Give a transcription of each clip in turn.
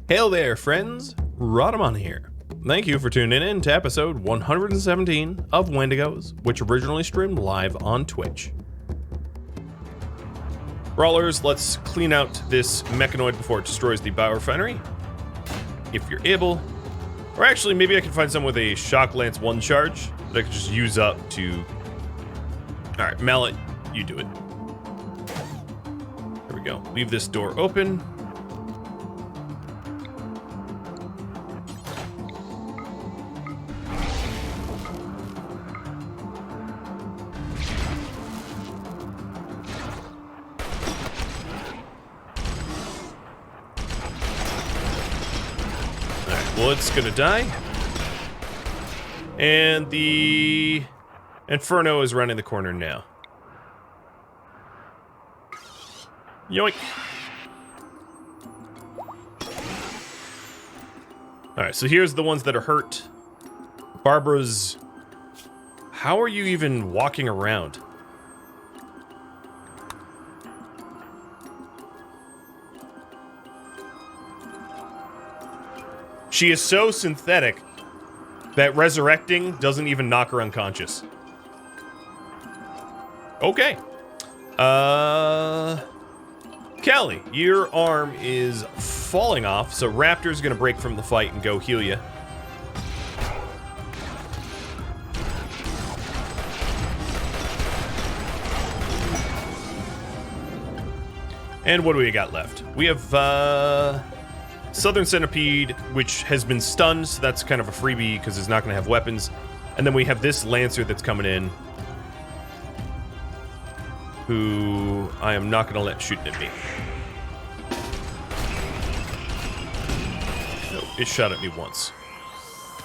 Hail there, friends. Rhadamant here. Thank you for tuning in to episode 117 of Wendigos, which originally streamed live on Twitch. Brawlers, let's clean out this mechanoid before it destroys the biorefinery. If you're able. Or actually, maybe I can find someone with a Shock Lance 1 charge that I could just use up to... Alright, Mallet, you do it. There we go. Leave this door open. Well, it's gonna die. And the Inferno is running the corner now. Yoink. Alright, so here's the ones that are hurt. Barbara's... How are you even walking around? She is so synthetic that resurrecting doesn't even knock her unconscious. Okay. Callie, your arm is falling off, so Raptor's gonna break from the fight and go heal you. And what do we got left? We have, Southern Centipede, which has been stunned, so that's kind of a freebie because it's not going to have weapons. And then we have this Lancer that's coming in, who I am not going to let shoot at me. No, it shot at me once.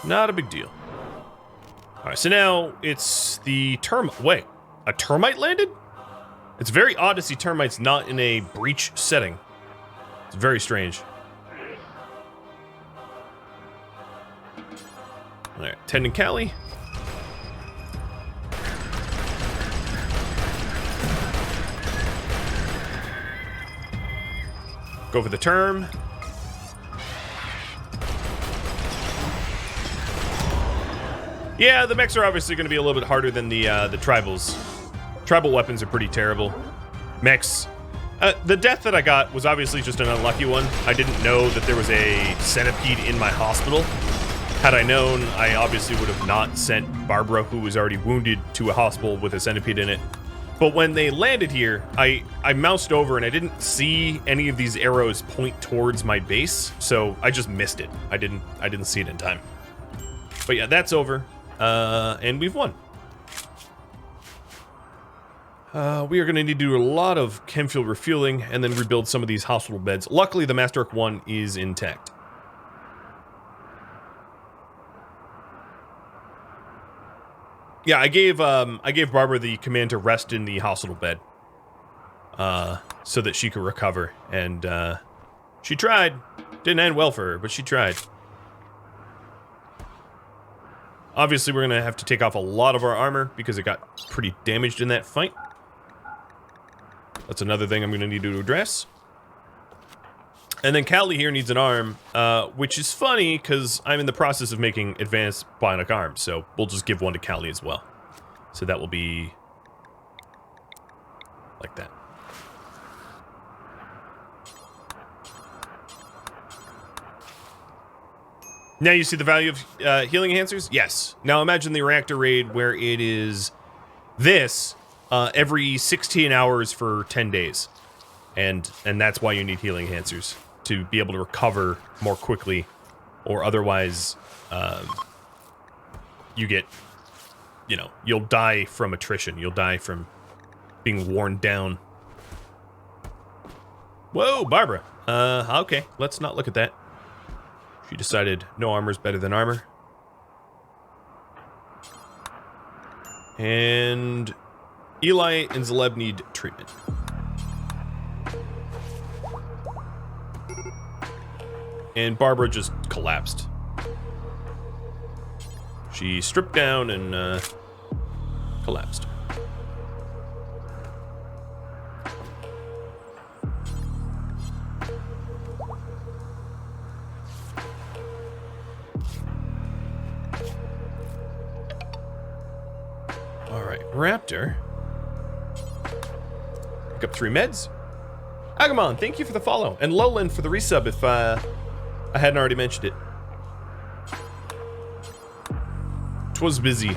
Not a big deal. Alright, so now it's the termite. Wait, a termite landed? It's very odd to see termites not in a breach setting. It's very strange. Alright, tending Callie. Go for the term. Yeah, the mechs are obviously going to be a little bit harder than the tribals. Tribal weapons are pretty terrible. Mechs. The death that I got was obviously just an unlucky one. I didn't know that there was a centipede in my hospital. Had I known, I obviously would have not sent Barbara, who was already wounded, to a hospital with a centipede in it. But when they landed here, I moused over and I didn't see any of these arrows point towards my base, so I just missed it. I didn't see it in time. But yeah, that's over, and we've won. We are going to need to do a lot of chem fuel refueling and then rebuild some of these hospital beds. Luckily, the Masterwork 1 is intact. Yeah, I gave Barbara the command to rest in the hospital bed, so that she could recover, and she tried. Didn't end well for her, but she tried. Obviously, we're gonna have to take off a lot of our armor because it got pretty damaged in that fight. That's another thing I'm gonna need to address. And then Callie here needs an arm, which is funny because I'm in the process of making advanced bionic arms, so we'll just give one to Callie as well. So that will be like that. Now you see the value of healing enhancers? Yes. Now imagine the reactor raid where it is this every 16 hours for 10 days. And that's why you need healing enhancers. To be able to recover more quickly, or otherwise, you get, you know, you'll die from attrition. You'll die from being worn down. Whoa, Barbara. Okay, let's not look at that. She decided no armor is better than armor. And Eli and Zaleb need treatment. And Barbara just collapsed. She stripped down and collapsed. Raptor. Pick up 3 meds. Agamon, thank you for the follow. And Lowland for the resub if I hadn't already mentioned it. 'Twas busy,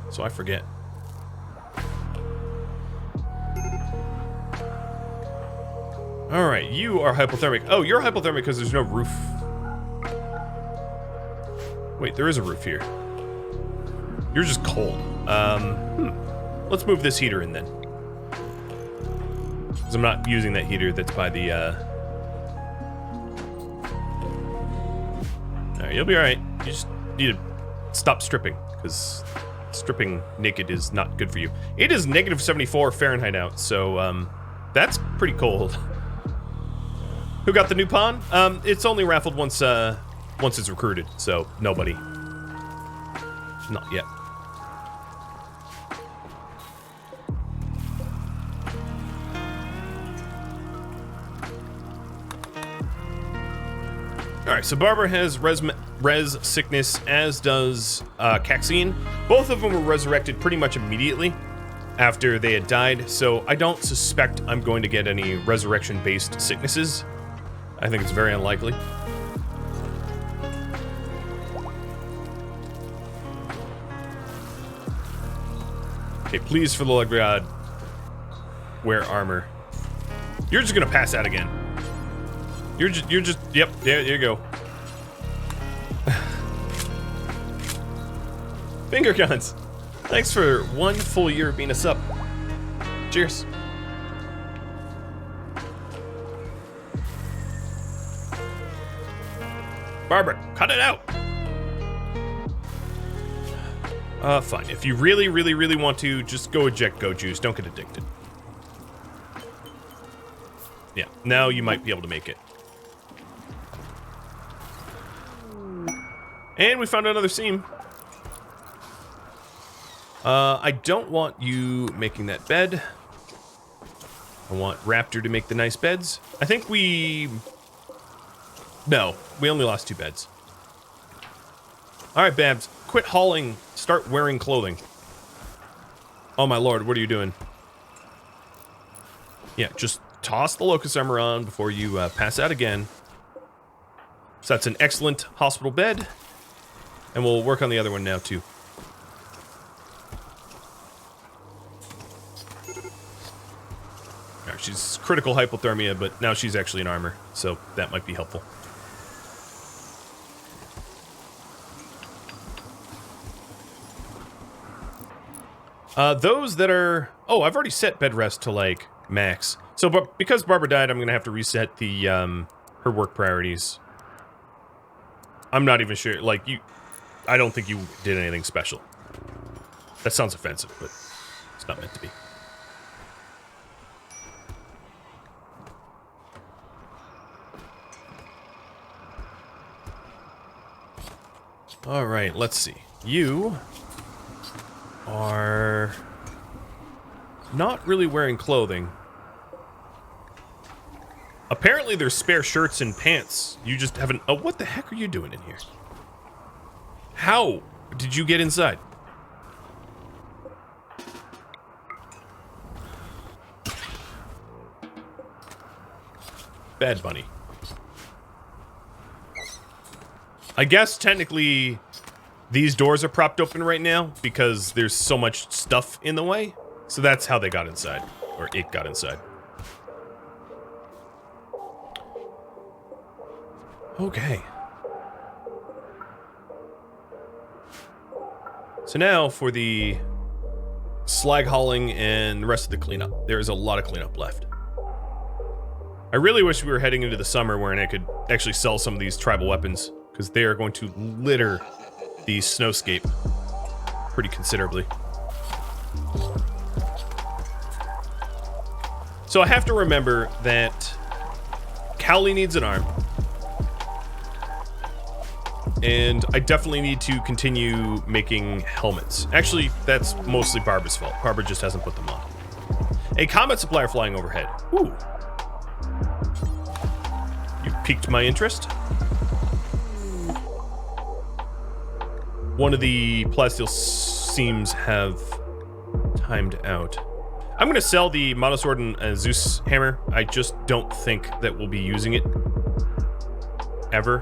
so I forget. Alright, you are hypothermic. Oh, you're hypothermic because there's no roof. Wait, there is a roof here. You're just cold. Let's move this heater in then. Because I'm not using that heater that's by the, Alright, you'll be alright. You just need to stop stripping, because stripping naked is not good for you. It is negative 74 Fahrenheit out, so, that's pretty cold. Who got the new pawn? It's only raffled once it's recruited, so nobody. Not yet. Alright, so Barbara has res sickness, as does Caxine. Both of them were resurrected pretty much immediately after they had died, so I don't suspect I'm going to get any resurrection-based sicknesses. I think it's very unlikely. Okay, please, for the love of God, wear armor. You're just gonna pass out again. You're just, yep, there you go. Finger guns. Thanks for 1 full year of being a sub. Cheers. Barbara, cut it out. Fine. If you really, really, really want to, just go eject Go Juice. Don't get addicted. Yeah, now you might be able to make it. And we found another seam. I don't want you making that bed. I want Raptor to make the nice beds. I think we... No, we only lost 2 beds. Alright, Babs. Quit hauling. Start wearing clothing. Oh my lord, what are you doing? Yeah, just toss the locust armor on before you pass out again. So that's an excellent hospital bed. And we'll work on the other one now, too. Alright, she's critical hypothermia, but now she's actually in armor, so that might be helpful. Those that are... Oh, I've already set bed rest to, like, max. So, but because Barbara died, I'm gonna have to reset the, her work priorities. I'm not even sure, like, I don't think you did anything special. That sounds offensive, but it's not meant to be. Alright, let's see. You are not really wearing clothing. Apparently there's spare shirts and pants. You just haven't... Oh, what the heck are you doing in here? How did you get inside? Bad bunny. I guess technically these doors are propped open right now because there's so much stuff in the way. So that's how they got inside, or it got inside. Okay. So now for the slag hauling and the rest of the cleanup. There's a lot of cleanup left. I really wish we were heading into the summer wherein I could actually sell some of these tribal weapons, because they are going to litter the snowscape pretty considerably. So I have to remember that Cowley needs an arm. And I definitely need to continue making helmets. Actually, that's mostly Barbara's fault. Barbara just hasn't put them on. A combat supplier flying overhead. Ooh. You piqued my interest. One of the plasteel seams have timed out. I'm going to sell the Monosword and Zeus Hammer. I just don't think that we'll be using it. Ever.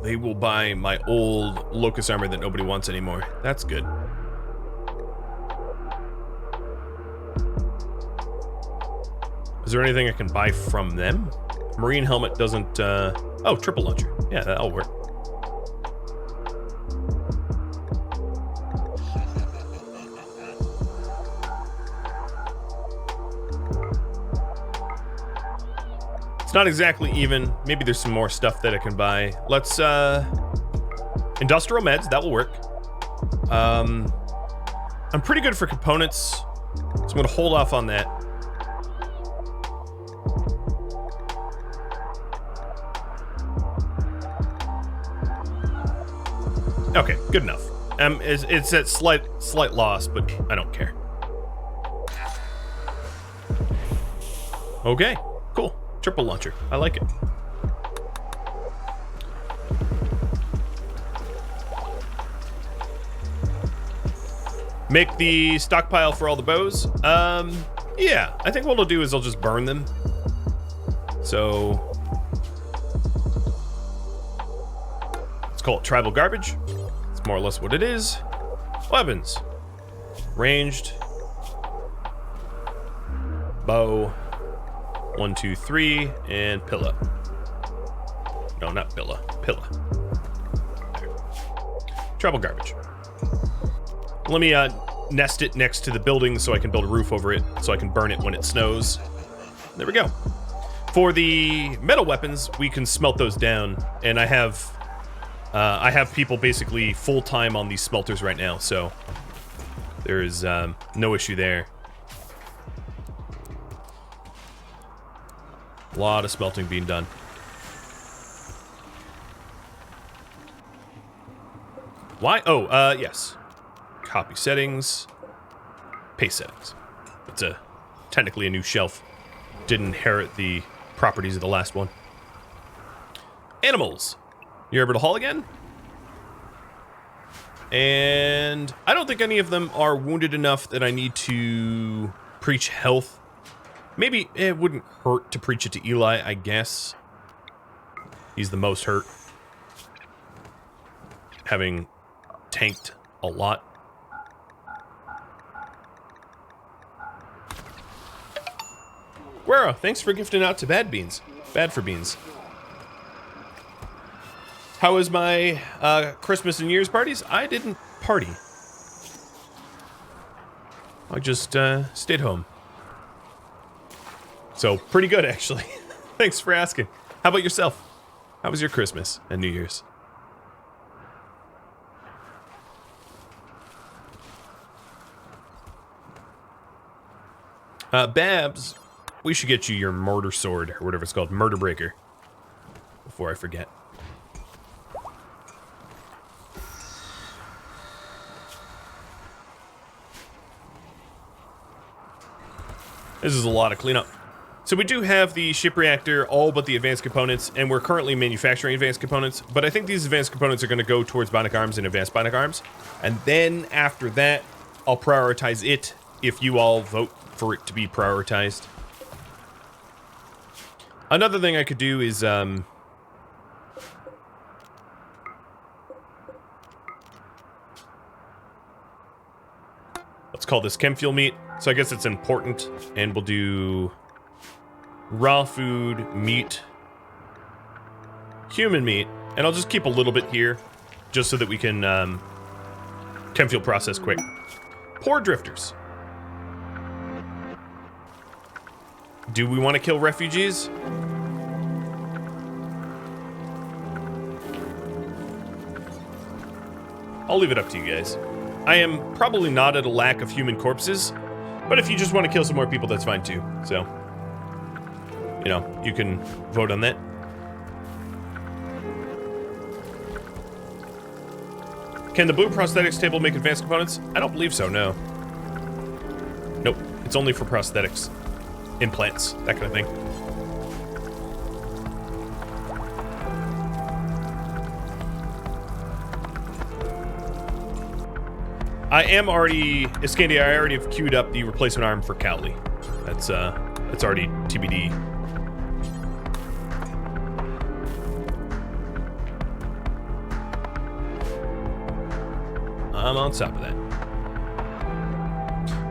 They will buy my old Locust armor that nobody wants anymore. That's good. Is there anything I can buy from them? Marine helmet doesn't, oh, triple launcher. Yeah, that'll work. It's not exactly even. Maybe there's some more stuff that I can buy. Let's, industrial meds, that will work. I'm pretty good for components, so I'm gonna hold off on that. Okay, good enough. It's at slight loss, but I don't care. Okay, cool. Triple launcher. I like it. Make the stockpile for all the bows. Yeah, I think what I'll do is I'll just burn them. So let's call it tribal garbage. It's more or less what it is. Weapons. Ranged. Bow. 1, 2, 3, and pillar. No, not pillar. Pillar. There. Tribal garbage. Let me nest it next to the building so I can build a roof over it, so I can burn it when it snows. There we go. For the metal weapons, we can smelt those down, and I have people basically full-time on these smelters right now, so there's no issue there. A lot of smelting being done. Why? Oh, yes. Copy settings. Paste settings. It's technically a new shelf. Didn't inherit the properties of the last one. Animals. You're able to haul again? And I don't think any of them are wounded enough that I need to preach health. Maybe it wouldn't hurt to preach it to Eli, I guess. He's the most hurt. Having tanked a lot. Guerra, thanks for gifting out to Bad Beans. Bad for Beans. How was my Christmas and New Year's parties? I didn't party. I just stayed home. So, pretty good, actually. Thanks for asking. How about yourself? How was your Christmas and New Year's? Babs, we should get you your mortar sword, or whatever it's called, murder breaker, before I forget. This is a lot of cleanup. So we do have the ship reactor, all but the advanced components, and we're currently manufacturing advanced components, but I think these advanced components are going to go towards bionic arms and advanced bionic arms. And then after that, I'll prioritize it if you all vote for it to be prioritized. Another thing I could do is, let's call this chem fuel meat. So I guess it's important, and we'll do raw food, meat, human meat, and I'll just keep a little bit here, just so that we can chem fuel process quick. Poor drifters. Do we want to kill refugees? I'll leave it up to you guys. I am probably not at a lack of human corpses, but if you just want to kill some more people, that's fine too. So, you know, you can vote on that. Can the blue prosthetics table make advanced components? I don't believe so, no. Nope, it's only for prosthetics. Implants, that kind of thing. I am already, Iscandia, I already have queued up the replacement arm for Cowley. That's already TBD. I'm on top of that.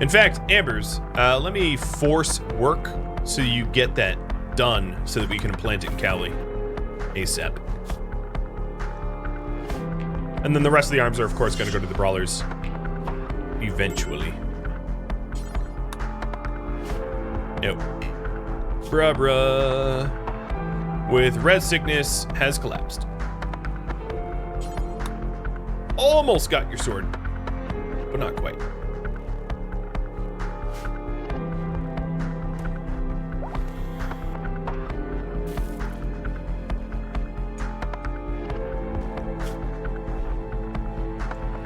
In fact, Ambers, let me force work so you get that done so that we can implant it in Cowley ASAP. And then the rest of the arms are, of course, going to go to the brawlers eventually. Nope. Bruh. With red sickness has collapsed. Almost got your sword, but not quite.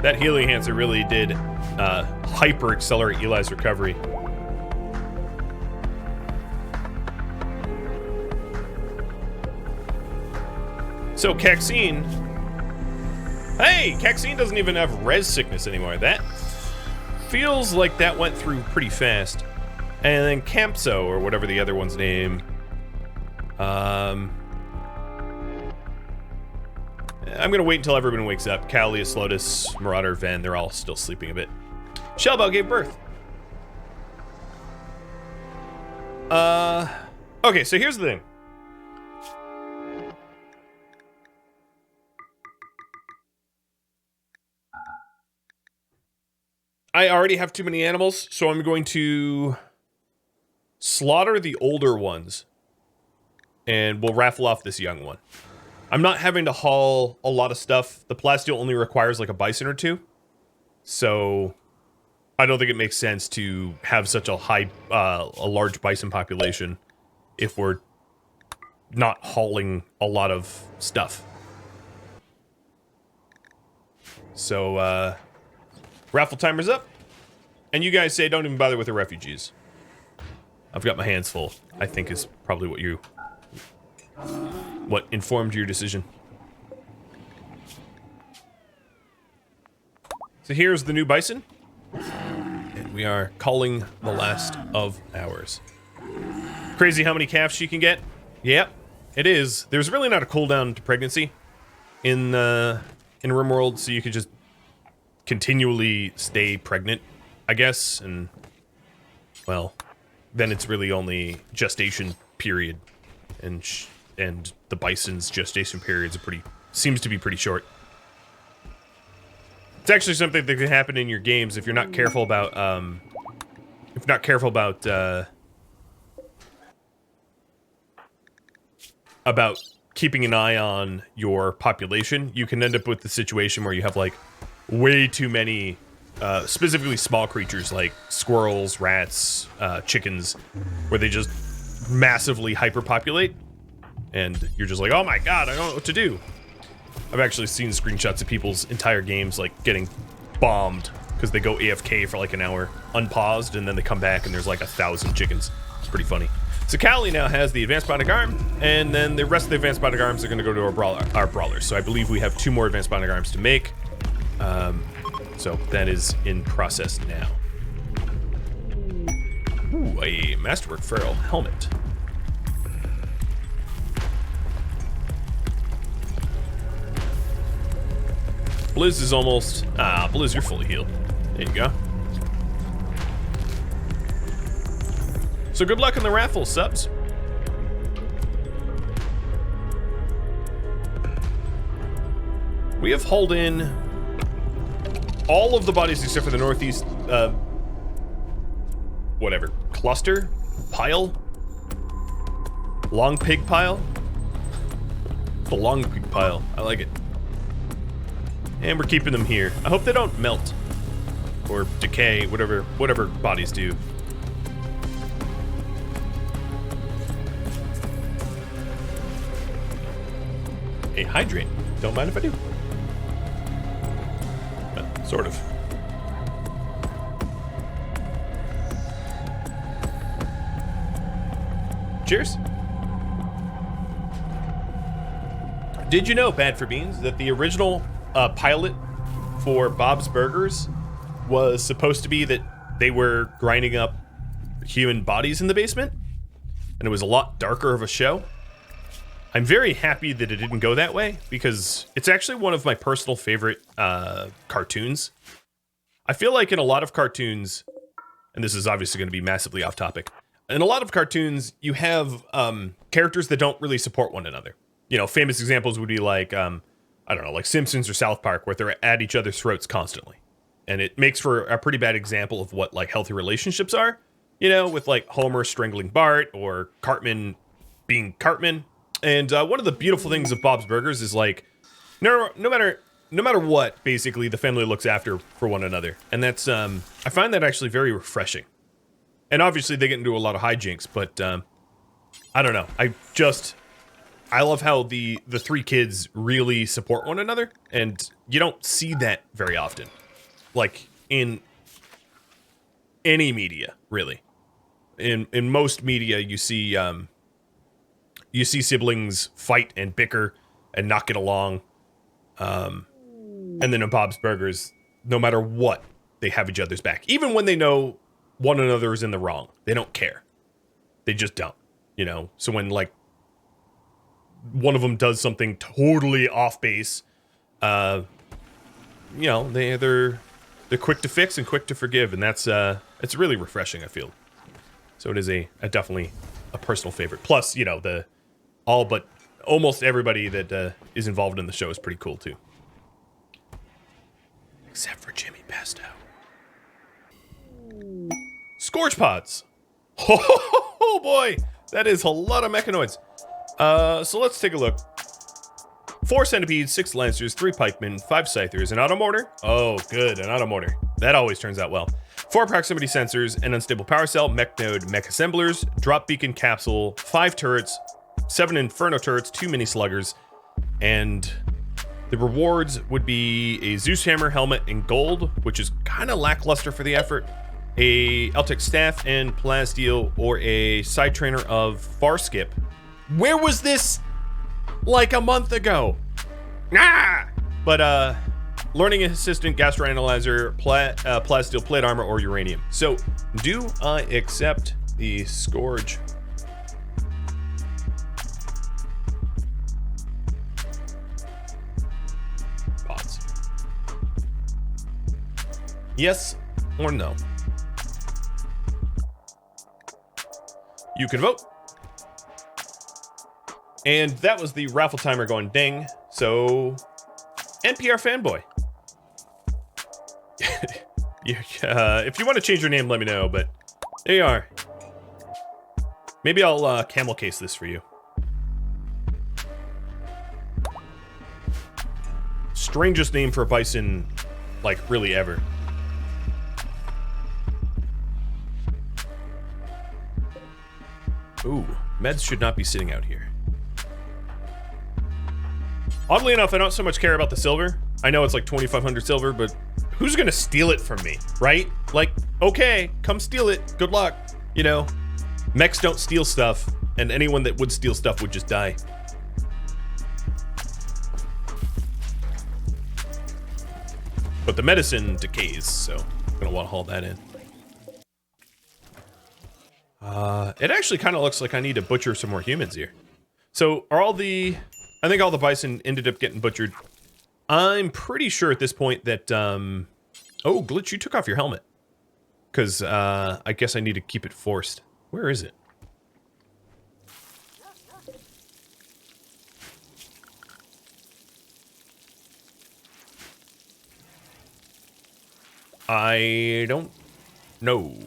That healing enhancer really did hyper accelerate Eli's recovery. So Caxine, hey, Caxine doesn't even have res sickness anymore. That feels like that went through pretty fast. And then Campso, or whatever the other one's name. I'm gonna wait until everyone wakes up. Callie, Slotus, Marauder, Ven, they're all still sleeping a bit. Shellbell gave birth. Okay, so here's the thing. I already have too many animals, so I'm going to slaughter the older ones, and we'll raffle off this young one. I'm not having to haul a lot of stuff. The plasteel only requires like a bison or two, so I don't think it makes sense to have such a large bison population if we're not hauling a lot of stuff. So, raffle timer's up, and you guys say don't even bother with the refugees. I've got my hands full, I think is probably what informed your decision. So here's the new bison, and we are calling the last of ours. Crazy how many calves she can get? Yep, it is. There's really not a cooldown to pregnancy in RimWorld, so you could just continually stay pregnant, I guess, and well, then it's really only gestation period, and the bison's gestation period seems to be pretty short. It's actually something that can happen in your games if you're not careful about about keeping an eye on your population. You can end up with the situation where you have like way too many, specifically small creatures like squirrels, rats, chickens, where they just massively hyperpopulate, and you're just like, oh my god, I don't know what to do. I've actually seen screenshots of people's entire games like getting bombed because they go AFK for like an hour, unpaused, and then they come back and there's like 1,000 chickens. It's pretty funny. So Callie now has the advanced bionic arm, and then the rest of the advanced bionic arms are going to go to our brawlers. So I believe we have 2 more advanced bionic arms to make. So that is in process now. Ooh, a Masterwork Feral helmet. Blizz is almost... Blizz, you're fully healed. There you go. So good luck in the raffle, subs. We have hauled in all of the bodies except for the northeast, whatever, cluster, pile, long pig pile. The long pig pile, I like it. And we're keeping them here. I hope they don't melt or decay, whatever bodies do. A hydrate. Don't mind if I do. Sort of. Cheers. Did you know, Bad for Beans, that the original pilot for Bob's Burgers was supposed to be that they were grinding up human bodies in the basement? And it was a lot darker of a show. I'm very happy that it didn't go that way, because it's actually one of my personal favorite cartoons. I feel like in a lot of cartoons, and this is obviously going to be massively off topic, in a lot of cartoons, you have characters that don't really support one another. You know, famous examples would be like, I don't know, like Simpsons or South Park, where they're at each other's throats constantly. And it makes for a pretty bad example of what, like, healthy relationships are. You know, with, like, Homer strangling Bart or Cartman being Cartman. And one of the beautiful things of Bob's Burgers is, like, no matter what, basically, the family looks after for one another. And that's, I find that actually very refreshing. And obviously, they get into a lot of hijinks, but, I don't know. I love how the three kids really support one another, and you don't see that very often. Like, in any media, really. In most media, you see siblings fight and bicker and not get along. And then in Bob's Burgers, no matter what, they have each other's back. Even when they know one another is in the wrong, they don't care. They just don't, you know? So when, like, one of them does something totally off base, you know, they're quick to fix and quick to forgive, and that's it's really refreshing, I feel. So it is definitely a personal favorite. Plus, you know, almost everybody that is involved in the show is pretty cool too, except for Jimmy Pesto. Scourge pods. Oh boy, that is a lot of mechanoids. So let's take a look. 4 centipedes, 6 lancers, 3 pikemen, 5 scythers, an automortar. Oh, good, an automortar. That always turns out well. 4 proximity sensors, an unstable power cell, mech node, mech assemblers, drop beacon capsule, 5 turrets, 7 inferno turrets, 2 mini sluggers, and the rewards would be a Zeus hammer helmet in gold, which is kind of lackluster for the effort, a Eltec staff and plasteel, or a side trainer of far skip. Where was this like a month ago? Ah! But, learning assistant, gastroanalyzer, plasteel, plate armor, or uranium. So, do I accept the Scourge? Pods. Yes or no? You can vote. And that was the raffle timer going ding. So, NPR fanboy. If you want to change your name, let me know, but there you are. Maybe I'll camel case this for you. Strangest name for a bison, like, really ever. Ooh, meds should not be sitting out here. Oddly enough, I don't so much care about the silver. I know it's like 2,500 silver, but who's gonna steal it from me, right? Like, okay, come steal it. Good luck. You know, mechs don't steal stuff, and anyone that would steal stuff would just die. But the medicine decays, so I'm gonna want to haul that in. It actually kind of looks like I need to butcher some more humans here. So are I think all the bison ended up getting butchered. I'm pretty sure at this point that, oh, Glitch, you took off your helmet. Because, I guess I need to keep it forced. Where is it? I don't know.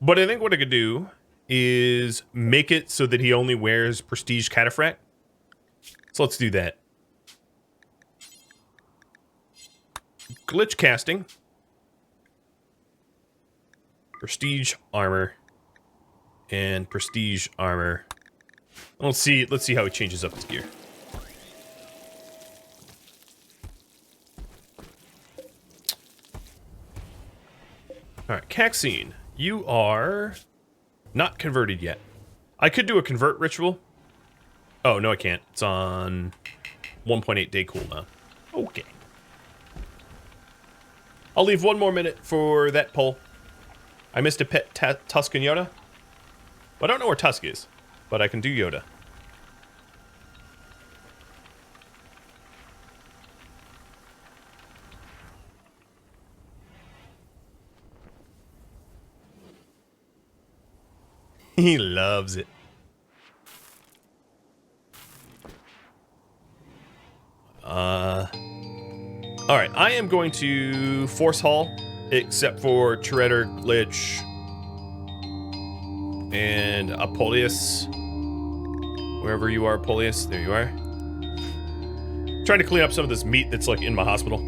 But I think what I could do is make it so that he only wears Prestige Cataphract. So let's do that. Glitch casting. Prestige armor. And prestige armor. Let's see how he changes up his gear. Caxine, you are not converted yet. I could do a convert ritual. Oh, no, I can't. It's on 1.8 day cooldown. Okay. I'll leave 1 more minute for that poll. I missed a pet Tusk and Yoda. Well, I don't know where Tusk is, but I can do Yoda. He loves it. Alright, I am going to Force Haul, except for Shredder, Glitch, and Apoleus. Wherever you are, Apoleus, there you are. Trying to clean up some of this meat that's like in my hospital.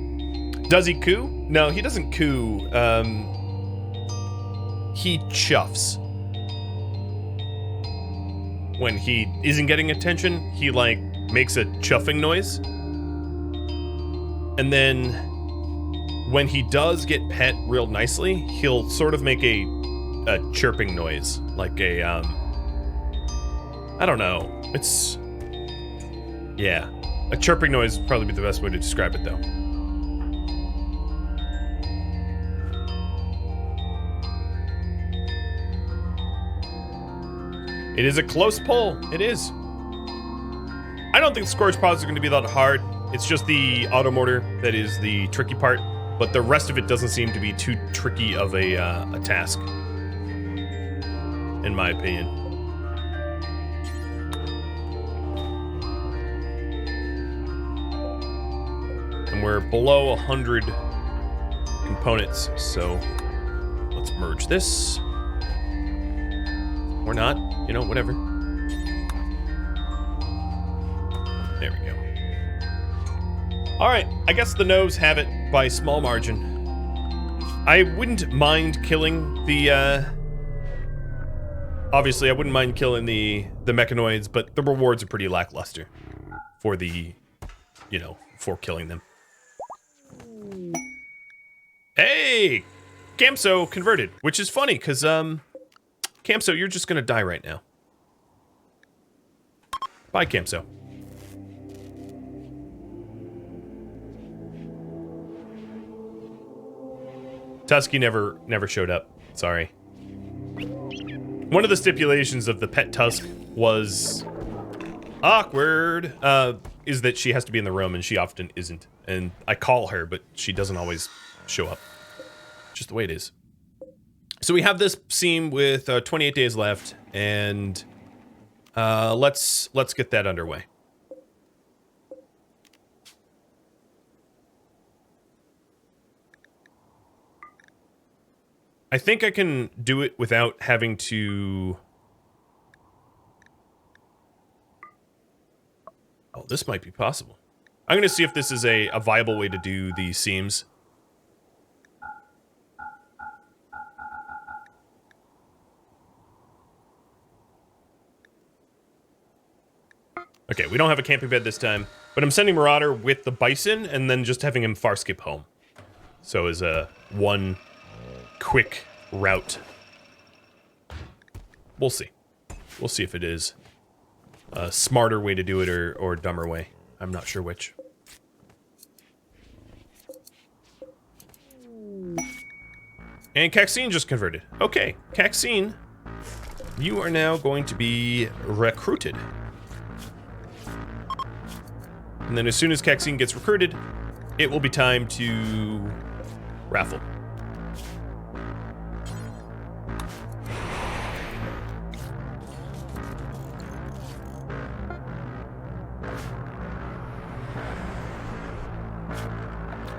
Does he coo? No, he doesn't coo. He chuffs. When he isn't getting attention, he like makes a chuffing noise. And then when he does get pet real nicely, he'll sort of make a chirping noise, like a I don't know. It's yeah, a chirping noise would probably be the best way to describe it though. It is a close pull. It is. I don't think Scourge Paws is going to be that hard. It's just the auto mortar that is the tricky part, but the rest of it doesn't seem to be too tricky of a task, in my opinion. And we're below 100 components, so let's merge this. Or not, you know, whatever. There we go. Alright, I guess the no's have it by small margin. I wouldn't mind killing the, obviously, I wouldn't mind killing the mechanoids, but the rewards are pretty lackluster for the, you know, for killing them. Hey! Camso converted, which is funny, because, Camso, you're just gonna die right now. Bye, Camso. Tusky never showed up. Sorry. One of the stipulations of the pet Tusk was awkward, is that she has to be in the room, and she often isn't. And I call her, but she doesn't always show up. Just the way it is. So we have this seam with 28 days left, and let's get that underway. I think I can do it without having to... Oh, this might be possible. I'm gonna see if this is a viable way to do the seams. Okay, we don't have a camping bed this time, but I'm sending Marauder with the bison and then just having him far skip home. So as a one quick route. We'll see. We'll see if it is a smarter way to do it or a dumber way. I'm not sure which. And Caxine just converted. Okay, Caxine, you are now going to be recruited. And then as soon as Caxine gets recruited, it will be time to raffle.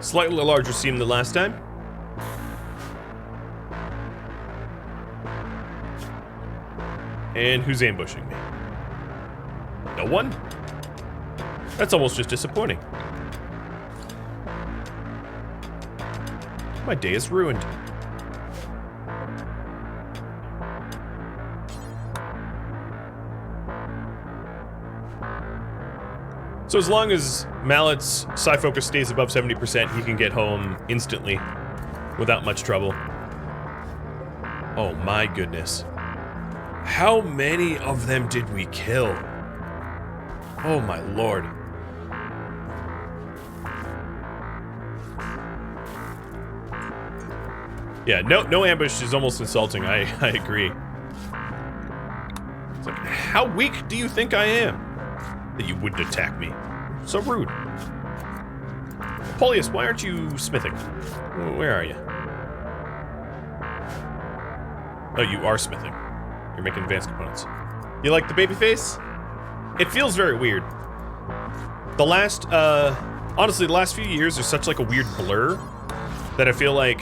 Slightly larger seam than last time. And who's ambushing me? No one? That's almost just disappointing. My day is ruined. So as long as Mallet's psi focus stays above 70%, he can get home instantly without much trouble. Oh my goodness. How many of them did we kill? Oh my lord. Yeah, no ambush is almost insulting. I agree. It's like, how weak do you think I am that you wouldn't attack me? So rude. Polius, why aren't you smithing? Where are you? Oh, you are smithing. You're making advanced components. You like the baby face? It feels very weird. The last, honestly, the last few years are such like a weird blur that I feel like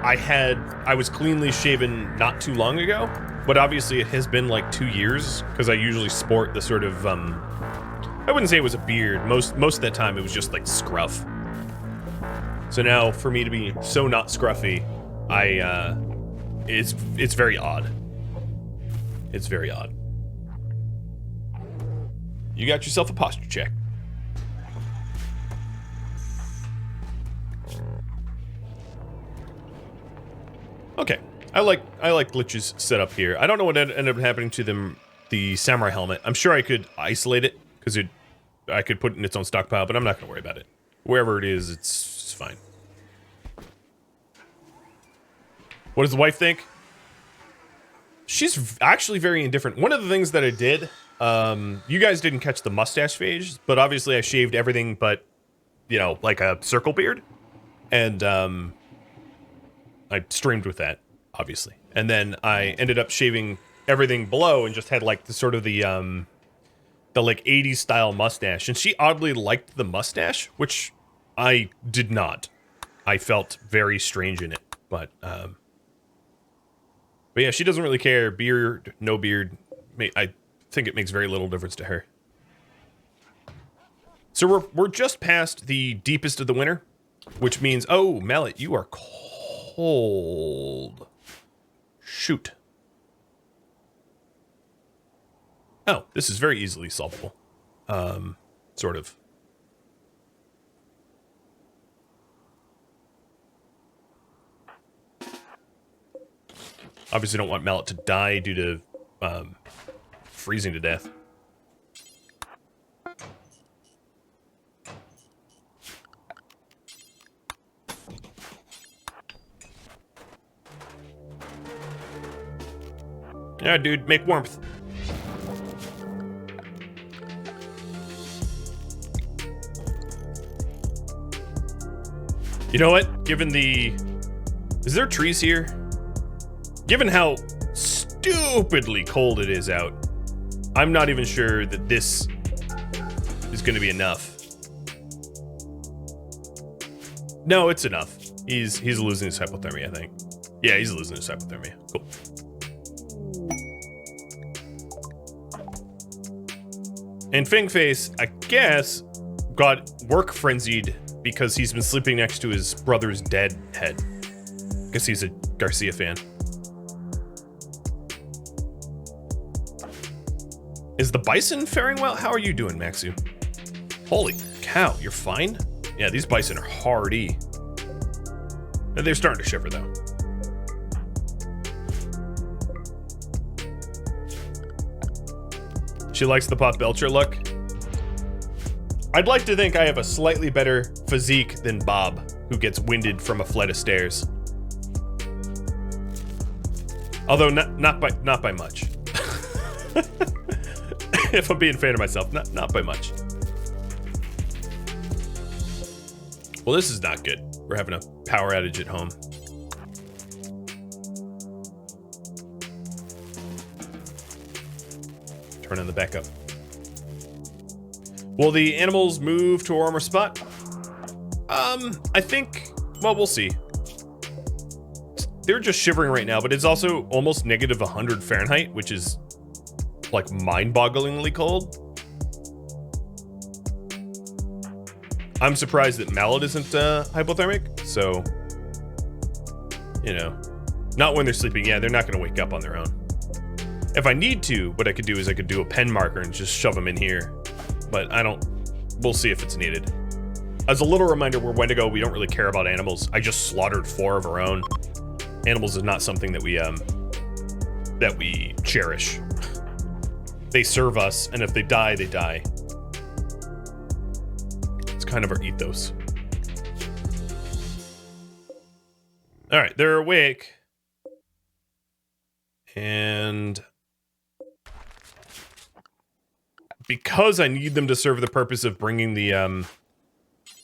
I was cleanly shaven not too long ago, but obviously it has been like 2 years because I usually sport the sort of, I wouldn't say it was a beard. Most of that time it was just like scruff. So now for me to be so not scruffy, it's very odd. It's very odd. You got yourself a posture check. Okay, I like Glitch's setup here. I don't know what ended up happening to them, the samurai helmet. I'm sure I could isolate it because I could put it in its own stockpile, but I'm not gonna worry about it. Wherever it is, it's fine. What does the wife think? She's actually very indifferent. One of the things that I did, you guys didn't catch the mustache phase, but obviously I shaved everything but, you know, like a circle beard. And I streamed with that, obviously. And then I ended up shaving everything below and just had like the sort of the like 80s style mustache. And she oddly liked the mustache, which I did not. I felt very strange in it, but yeah, she doesn't really care. Beard, no beard. I think it makes very little difference to her. So we're just past the deepest of the winter, which means, oh, Mallet, you are cold. Shoot. Oh, this is very easily solvable. Sort of. Obviously don't want Mallet to die due to freezing to death. Yeah, dude, make warmth. You know what? Given the... Is there trees here? Given how stupidly cold it is out, I'm not even sure that this is going to be enough. No, it's enough. He's losing his hypothermia, I think. Yeah, he's losing his hypothermia. Cool. And Fangface, I guess, got work frenzied because he's been sleeping next to his brother's dead head. I guess he's a Garcia fan. Is the bison faring well? How are you doing, Maxu? Holy cow, you're fine? Yeah, these bison are hardy. They're starting to shiver, though. She likes the Pop Belcher look. I'd like to think I have a slightly better physique than Bob, who gets winded from a flight of stairs. Although not by much. If I'm being fair to myself, not by much. Well, this is not good. We're having a power outage at home. Turn on the backup. Will the animals move to a warmer spot? I think, well, we'll see. They're just shivering right now, but it's also almost negative 100 Fahrenheit, which is like mind-bogglingly cold. I'm surprised that Mallet isn't hypothermic, so, you know, not when they're sleeping. Yeah, they're not going to wake up on their own. If I need to, what I could do is I could do a pen marker and just shove them in here, but we'll see if it's needed. As a little reminder, we're Wendigo, we don't really care about animals. I just slaughtered 4 of our own. Animals is not something that we that we cherish. They serve us, and if they die, they die. It's kind of our ethos. All right, they're awake. And because I need them to serve the purpose of bringing the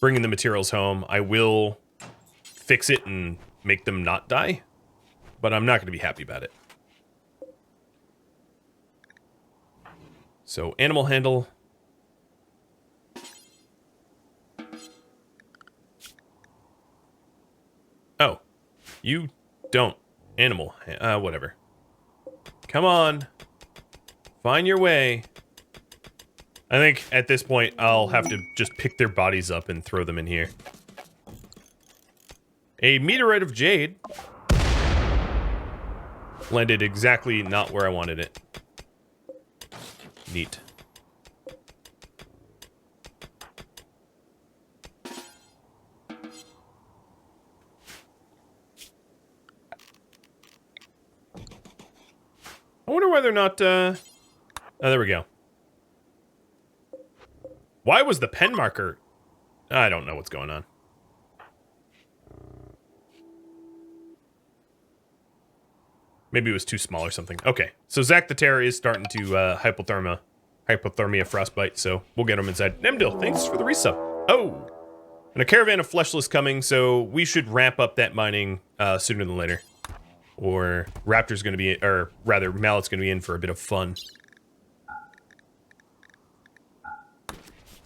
materials home, I will fix it and make them not die. But I'm not going to be happy about it. So, animal handle. Oh, you don't. Animal, whatever. Come on. Find your way. I think at this point, I'll have to just pick their bodies up and throw them in here. A meteorite of jade. Landed exactly not where I wanted it. Neat. I wonder whether or not, oh, there we go. Why was the pen marker? I don't know what's going on. Maybe it was too small or something. Okay, so Zach the Terror is starting to hypothermia frostbite, so we'll get him inside. Nemdil, thanks for the resub. Oh, and a caravan of fleshless coming, so we should ramp up that mining sooner than later. Or Raptor's gonna be, or rather, Mallet's gonna be in for a bit of fun.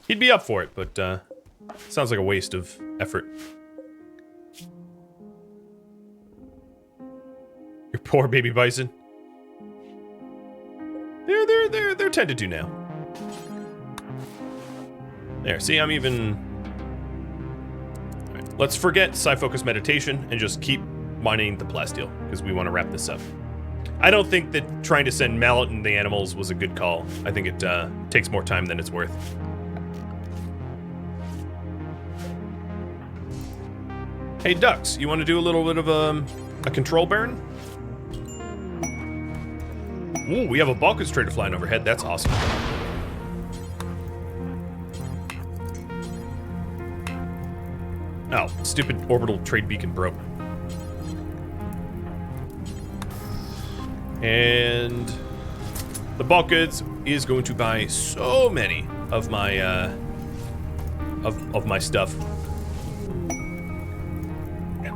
He'd be up for it, but sounds like a waste of effort. Your poor baby bison. They're tended to now. There, see, I'm even... All right, let's forget Psi-Focus Meditation and just keep mining the plasteel, because we want to wrap this up. I don't think that trying to send Mallet and the animals was a good call. I think it takes more time than it's worth. Hey, Ducks, you want to do a little bit of a control burn? Ooh, we have a Balkans trader flying overhead. That's awesome. Oh, stupid orbital trade beacon broke. And the bulk goods is going to buy so many of my of my stuff.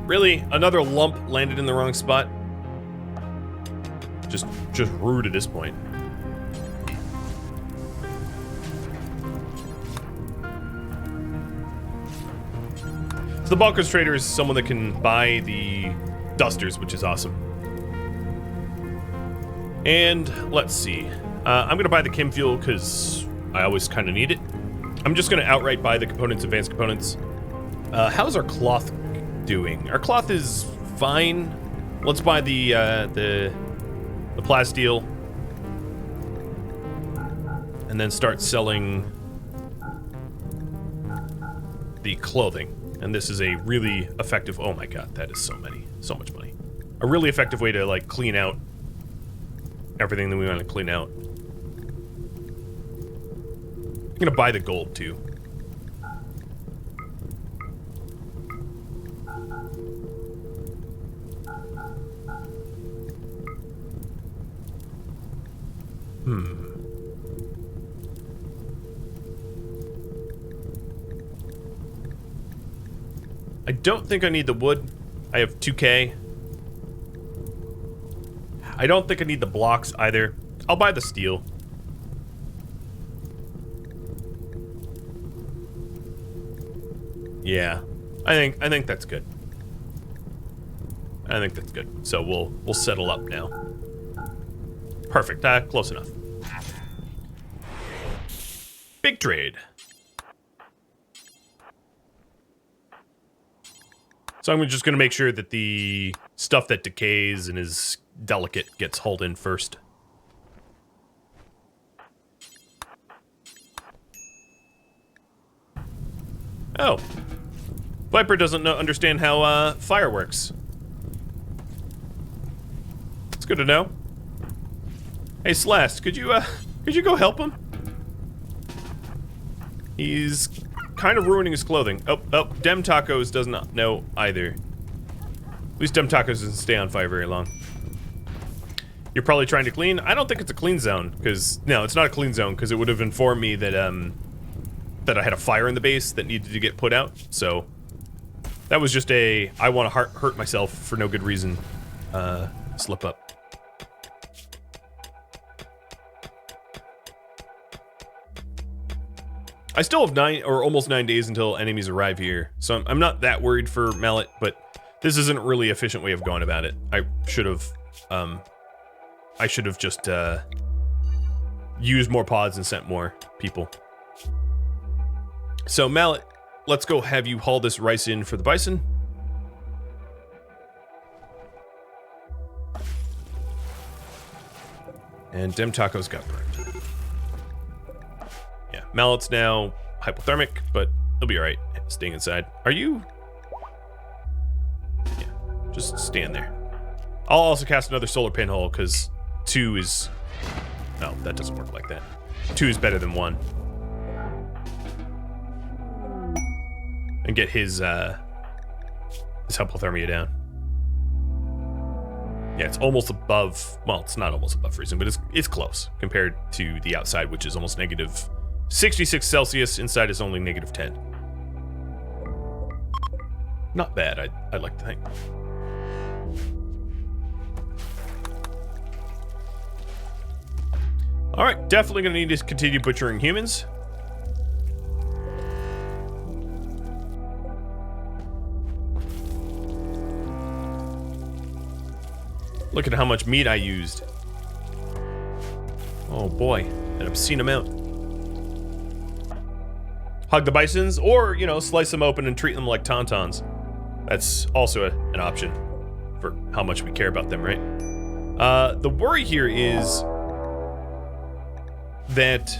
Really, another lump landed in the wrong spot. Just rude at this point. So the Balkans trader is someone that can buy the dusters, which is awesome. And let's see. I'm gonna buy the chem fuel because I always kind of need it. I'm just gonna outright buy the components, advanced components. How's our cloth doing? Our cloth is fine. Let's buy the plasteel, and then start selling the clothing. And this is a really effective. Oh my god, that is so much money. A really effective way to like clean out everything that we want to clean out. I'm gonna buy the gold too. I don't think I need the wood. I have 2K. I don't think I need the blocks either. I'll buy the steel. Yeah. I think that's good. I think that's good. So we'll settle up now. Perfect. Close enough. Big trade. So I'm just going to make sure that the stuff that decays and is delicate gets hauled in first. Oh. Viper doesn't understand how fire works. It's good to know. Hey, Celeste, could you go help him? He's kind of ruining his clothing. Oh, Dem Tacos does not know either. At least Dem Tacos doesn't stay on fire very long. You're probably trying to clean? I don't think it's a clean zone, because... No, it's not a clean zone, because it would have informed me that, that I had a fire in the base that needed to get put out, so... That was just a, I want to hurt myself for no good reason, slip up. I still have 9, or almost 9 days until enemies arrive here, so I'm not that worried for Mallet, but this isn't a really efficient way of going about it. I should have just, used more pods and sent more people. So, Mallet, let's go have you haul this rice in for the bison. And Dem Tacos got burned. Yeah, Mallet's now hypothermic, but he'll be alright staying inside. Are you? Yeah, just stand there. I'll also cast another solar pinhole, because 2 is... No, that doesn't work like that. 2 is better than 1. And get his hypothermia down. Yeah, it's almost above... Well, it's not almost above freezing, but it's close compared to the outside, which is almost negative 66 Celsius. Inside is only negative 10. Not bad, I'd like to think. Alright, definitely going to need to continue butchering humans. Look at how much meat I used. Oh boy, an obscene amount. Hug the bisons, or, you know, slice them open and treat them like tauntauns. That's also an option for how much we care about them, right? The worry here is that...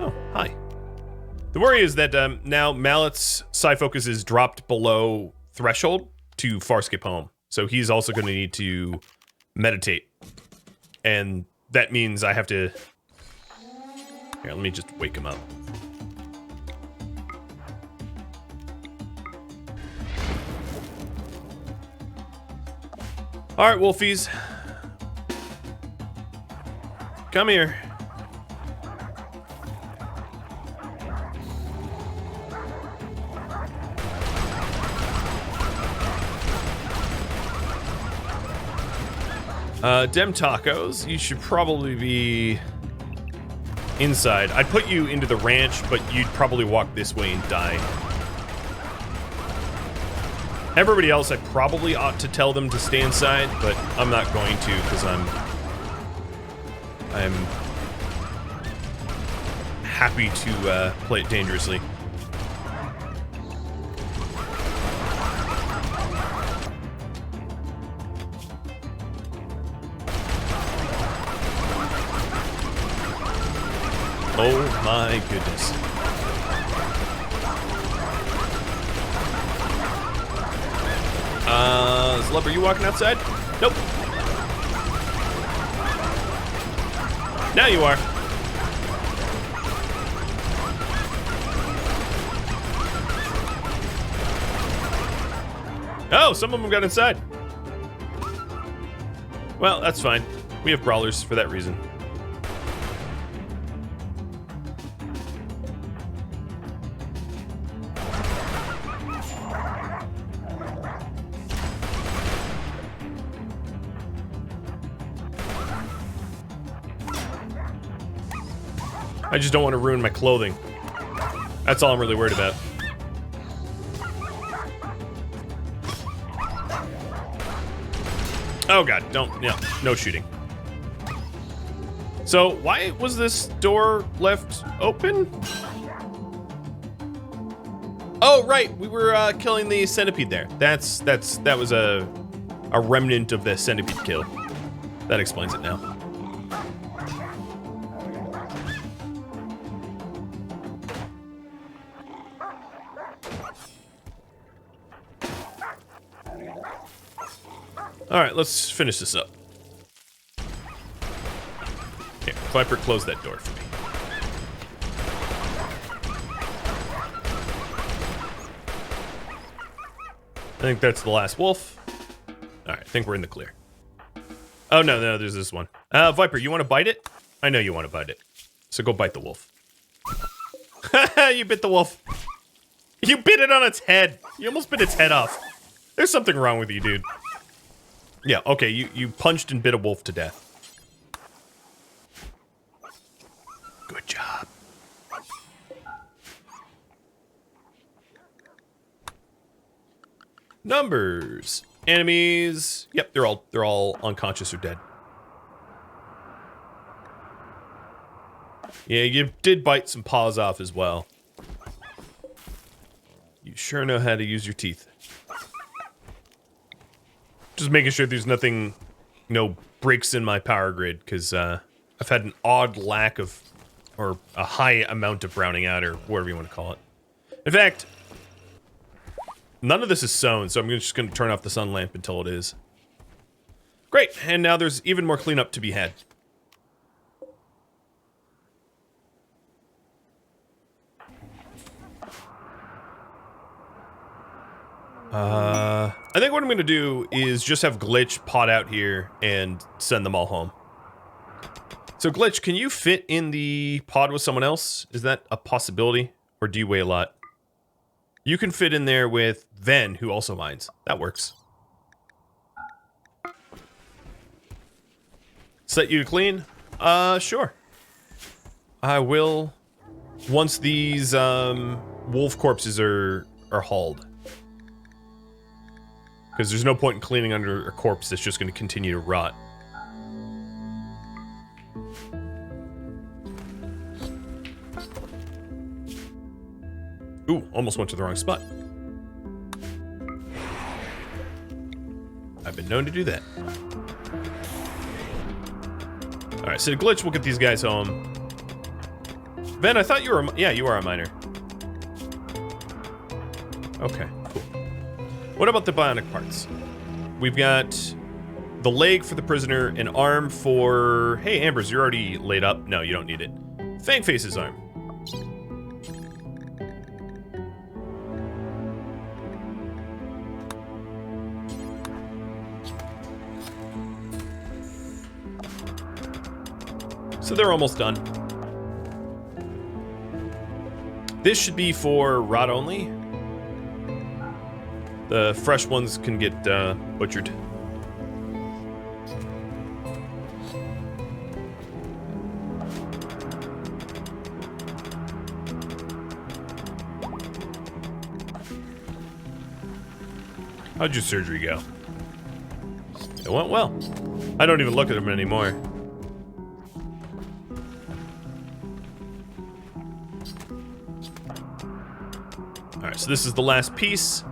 Oh, hi. The worry is that now Mallet's psi focus is dropped below threshold to far skip home. So he's also going to need to meditate. And that means I have to... Here, let me just wake him up. Alright, Wolfies. Come here. Dem Tacos, you should probably be inside. I'd put you into the ranch, but you'd probably walk this way and die. Everybody else, I probably ought to tell them to stay inside, but I'm not going to because I'm happy to play it dangerously. Oh my goodness. Zlub, are you walking outside? Nope. Now you are. Oh, some of them got inside. Well, that's fine. We have brawlers for that reason. I just don't want to ruin my clothing. That's all I'm really worried about. Oh god, don't, no shooting. So, why was this door left open? Oh, right, we were killing the centipede there. That was a remnant of the centipede kill. That explains it now. All right, let's finish this up. Climper, close that door for me. I think that's the last wolf. Alright, I think we're in the clear. Oh, no, there's this one. Viper, you want to bite it? I know you want to bite it. So go bite the wolf. You bit the wolf. You bit it on its head. You almost bit its head off. There's something wrong with you, dude. Yeah, okay, you punched and bit a wolf to death. Good job. Numbers. Enemies. Yep, they're all unconscious or dead. Yeah, you did bite some paws off as well. You sure know how to use your teeth. Just making sure there's nothing, breaks in my power grid, because I've had an odd lack of, or a high amount of browning out, or whatever you want to call it. In fact, none of this is sewn, so I'm just going to turn off the sun lamp until it is. Great, and now there's even more cleanup to be had. I think what I'm going to do is just have Glitch pot out here and send them all home. So Glitch, can you fit in the pod with someone else? Is that a possibility? Or do you weigh a lot? You can fit in there with Ven, who also mines. That works. Set you to clean? Sure. I will once these wolf corpses are hauled. Because there's no point in cleaning under a corpse that's just going to continue to rot. Ooh, almost went to the wrong spot. I've been known to do that. Alright, so Glitch will get these guys home. Ben, I thought you were yeah, you are a miner. Okay, cool. What about the bionic parts? We've got the leg for the prisoner, an arm for... Hey, Ambers, you're already laid up. No, you don't need it. Fangface's arm. So they're almost done. This should be for rot only. The fresh ones can get butchered. How'd your surgery go? It went well. I don't even look at them anymore. Alright, so this is the last piece.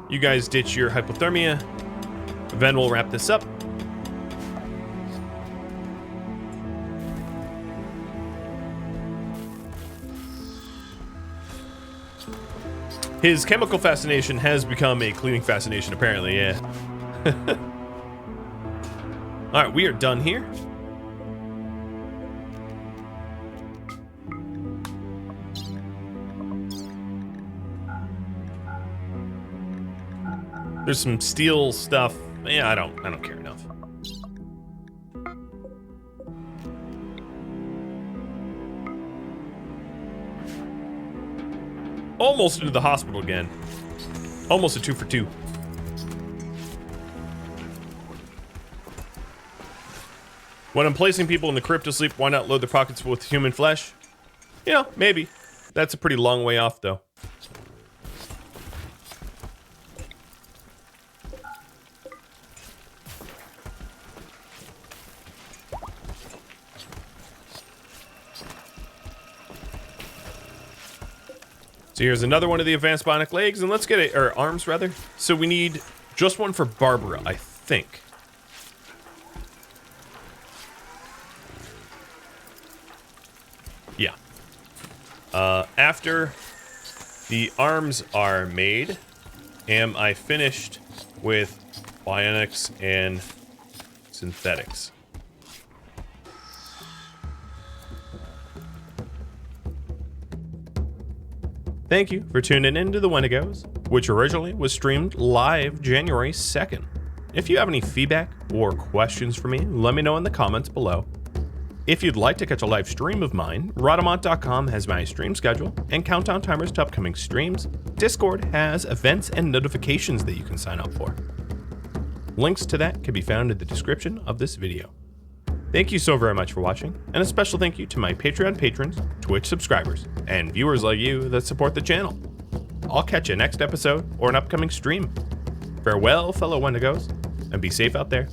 You guys ditch your hypothermia. Ven will wrap this up. His chemical fascination has become a cleaning fascination, apparently, yeah. Alright, we are done here. There's some steel stuff. Yeah, I don't care enough. Almost into the hospital again. Almost a 2 for 2. When I'm placing people in the crypt to sleep, why not load their pockets with human flesh? You know, maybe. That's a pretty long way off, though. So here's another one of the advanced bionic legs, and let's get it, or arms rather. So we need just one for Barbara, I think. Yeah. After the arms are made, am I finished with bionics and synthetics? Thank you for tuning in to the Wendigos, which originally was streamed live January 2nd. If you have any feedback or questions for me, let me know in the comments below. If you'd like to catch a live stream of mine, Rhadamant.com has my stream schedule and countdown timers to upcoming streams. Discord has events and notifications that you can sign up for. Links to that can be found in the description of this video. Thank you so very much for watching, and a special thank you to my Patreon patrons, Twitch subscribers, and viewers like you that support the channel. I'll catch you next episode or an upcoming stream. Farewell, fellow Wendigos, and be safe out there.